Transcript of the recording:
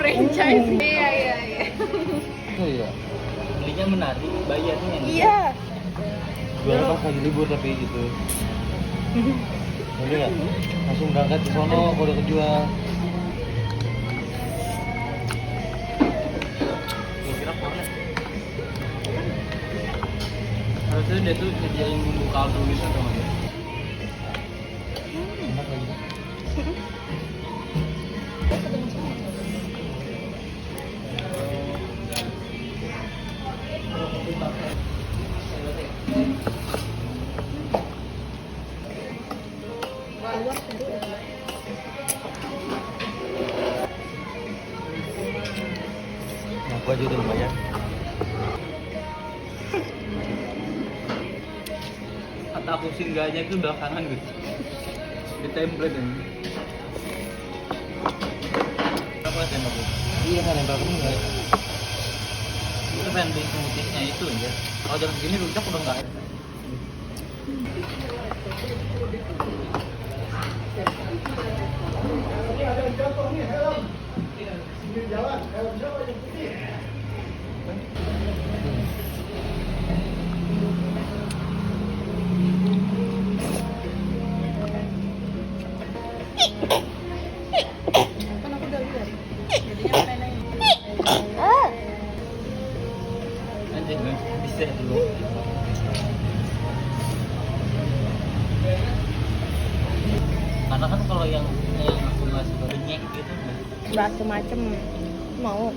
franchise. Iya. Oh iya. Belinya menarik, bayarnya yang Iya. jual pas lagi libur tapi gitu. Boleh nggak? Langsung berangkat ke sono kalau udah kejual. Kira-kira boleh. Harusnya dia tuh nyediain bumbu kaldu gitu sama dia. Enak lagi. Aku aja udah lumayan. Kata aku singgahnya itu belakangan gitu. Di template ini. Apa tembak? Iya kan tembak ini enggak. Itu pengen beli smoothie-nya itu ya. Kalau jalan gini rujak udah enggak ada. Kan aku udah lihat. Jadinya pengen Anjing gue bisa dulu. Karena kan kalau yang aku nggak suka renyek gitu macem-macem mau.